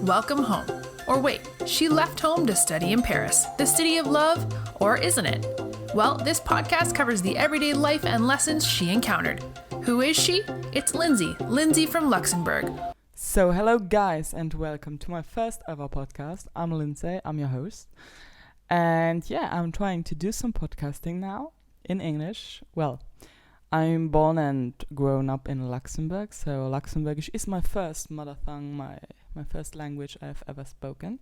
welcome home. Or wait, she left home to study in Paris, the city of love, or isn't it? Well, this podcast covers the everyday life and lessons she encountered. Who is she? It's Lindsay from Luxembourg. So hello guys and welcome to my first ever podcast. I'm Lindsay, I'm your host. And yeah, I'm trying to do some podcasting now in English. Well, I'm born and grown up in Luxembourg, so Luxembourgish is my first mother tongue, my first language I've ever spoken.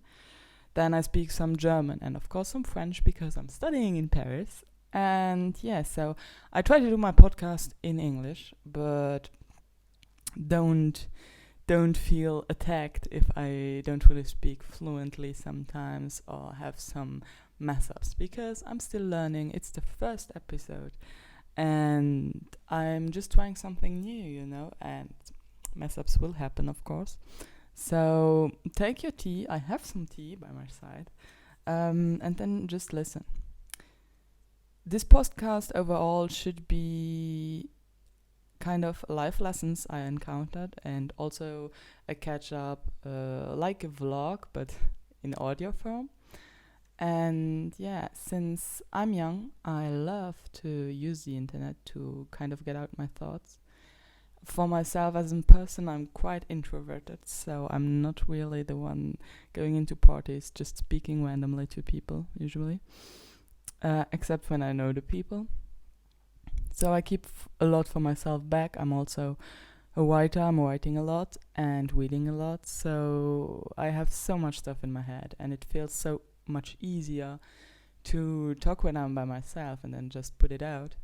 Then I speak some German and of course some French because I'm studying in Paris. And yeah, so I try to do my podcast in English, but don't feel attacked if I don't really speak fluently sometimes or have some mess-ups, because I'm still learning. It's the first episode and I'm just trying something new, and mess-ups will happen, of course. So take your tea. I have some tea by my side, and then just listen. This podcast overall should be kind of life lessons I encountered and also a catch-up, like a vlog, but in audio form. And yeah, since I'm young, I love to use the internet to kind of get out my thoughts. For myself as a person, I'm quite introverted, so I'm not really the one going into parties, just speaking randomly to people, usually, except when I know the people. So I keep a lot for myself back. I'm also a writer. I'm writing a lot and reading a lot, so I have so much stuff in my head, and it feels so much easier to talk when I'm by myself and then just put it out.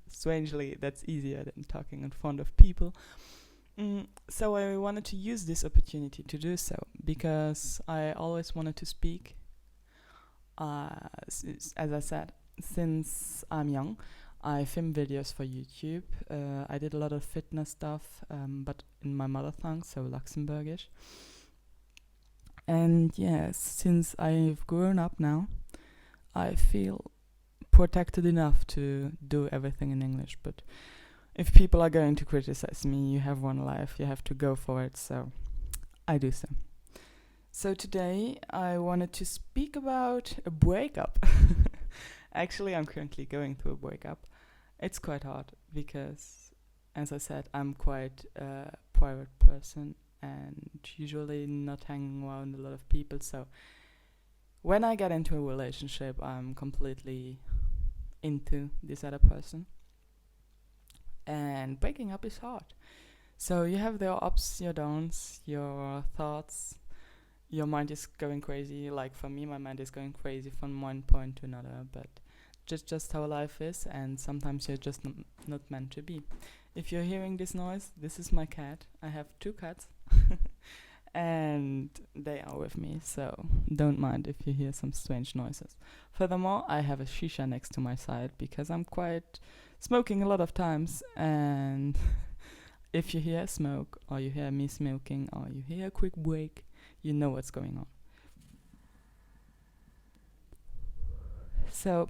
Strangely, that's easier than talking in front of people. So I wanted to use this opportunity to do so because I always wanted to speak. As I said, since I'm young, I film videos for YouTube. I did a lot of fitness stuff, but in my mother tongue, so Luxembourgish. And yes, since I've grown up now, I feel protected enough to do everything in English. But if people are going to criticize me, you have one life, you have to go for it, so I do so. So today I wanted to speak about a breakup. Actually, I'm currently going through a breakup. It's quite hard because, as I said, I'm quite a private person and usually not hanging around a lot of people. So when I get into a relationship, I'm completely into this other person. And breaking up is hard. So you have your ups, your downs, your thoughts. Your mind is going crazy. Like for me, my mind is going crazy from one point to another. But just how life is, and sometimes you're just not meant to be. If you're hearing this noise, this is my cat. I have 2 cats. And they are with me, so don't mind if you hear some strange noises. Furthermore, I have a shisha next to my side because I'm quite smoking a lot of times, and if you hear smoke or you hear me smoking or you hear a quick break, you know what's going on. So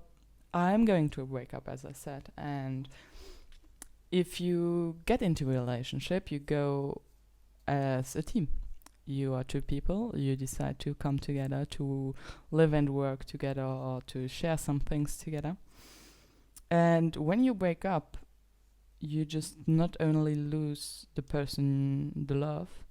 I'm going to a breakup, as I said, and if you get into a relationship, you go as a team. You are 2 people, you decide to come together, to live and work together, or to share some things together. And when you break up, you just not only lose the person, the love,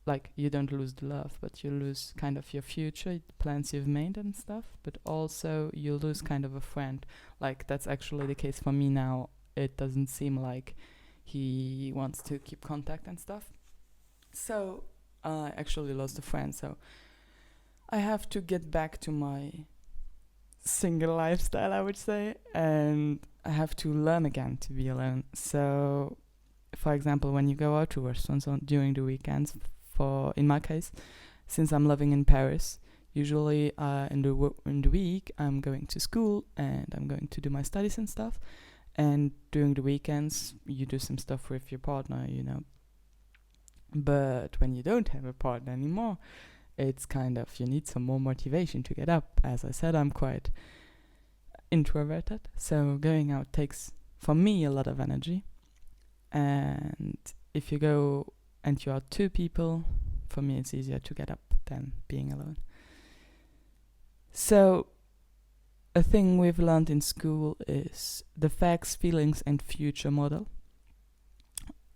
like you don't lose the love, but you lose kind of your future, the plans you've made and stuff, but also you lose kind of a friend. Like that's actually the case for me now. It doesn't seem like he wants to keep contact and stuff. So I actually lost a friend, so I have to get back to my single lifestyle, I would say, and I have to learn again to be alone. So, for example, when you go out to restaurants during the weekends, in my case, since I'm living in Paris, usually in the week I'm going to school and I'm going to do my studies and stuff, and during the weekends you do some stuff with your partner, But when you don't have a partner anymore, it's kind of, you need some more motivation to get up. As I said, I'm quite introverted, so going out takes, for me, a lot of energy. And if you go and you are 2 people, For me, it's easier to get up than being alone. So, a thing we've learned in school is the facts, feelings, and future model.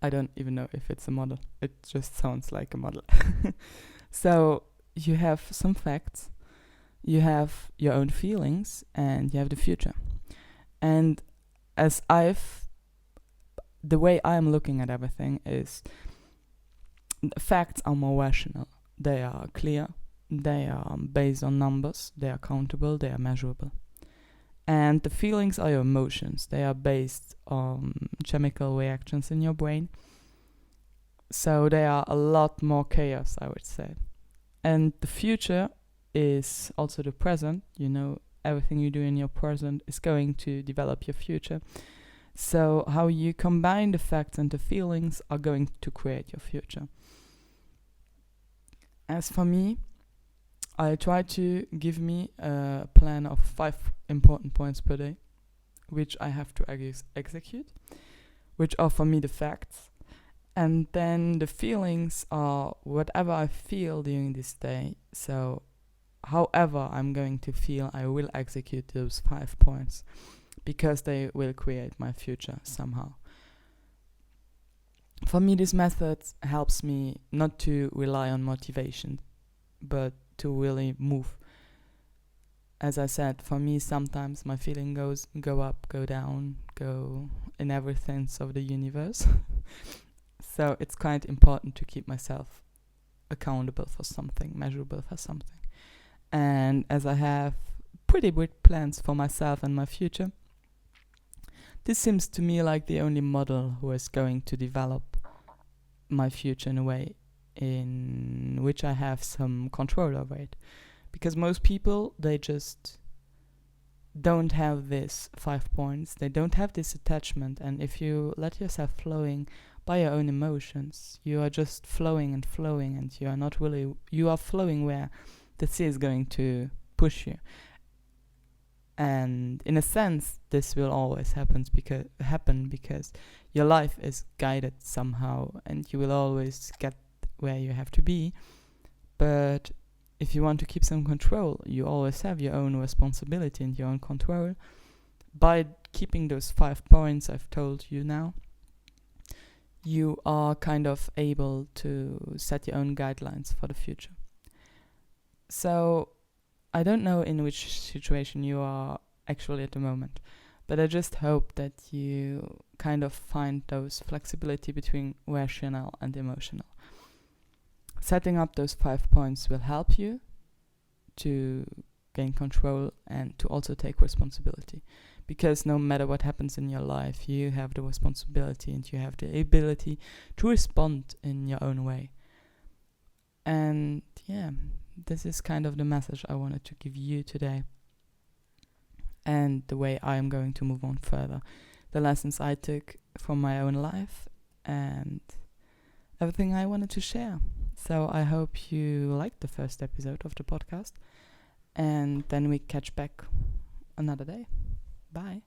I don't even know if it's a model. It just sounds like a model. So, you have some facts, you have your own feelings, and you have the future. And the way I'm looking at everything is facts are more rational. They are clear, they are based on numbers, they are countable, they are measurable. And the feelings are your emotions. They are based on chemical reactions in your brain. So they are a lot more chaos, I would say. And the future is also the present. Everything you do in your present is going to develop your future. So how you combine the facts and the feelings are going to create your future. As for me, I try to give me a plan of 5 important points per day, which I have to execute, which are for me the facts. And then the feelings are whatever I feel during this day. So however I'm going to feel, I will execute those 5 points because they will create my future somehow. For me, this method helps me not to rely on motivation, but to really move. As I said, for me, sometimes my feeling go up, go down, go in every sense of the universe. So it's quite important to keep myself accountable for something, measurable for something. And as I have pretty big plans for myself and my future, this seems to me like the only model who is going to develop my future in a way in which I have some control over it. Because most people, they just don't have this 5 points. They don't have this attachment. And if you let yourself flowing by your own emotions, you are just flowing, and you are flowing where the sea is going to push you. And in a sense, this will always happen because your life is guided somehow, and you will always get where you have to be. But if you want to keep some control, you always have your own responsibility and your own control. By keeping those 5 points I've told you now, you are kind of able to set your own guidelines for the future. So I don't know in which situation you are actually at the moment, but I just hope that you kind of find those flexibility between rational and emotional. Setting up those 5 points will help you to gain control and to also take responsibility. Because no matter what happens in your life, you have the responsibility and you have the ability to respond in your own way. And yeah, this is kind of the message I wanted to give you today. And the way I am going to move on further. The lessons I took from my own life and everything I wanted to share. So I hope you liked the first episode of the podcast. And then we catch back another day. Bye.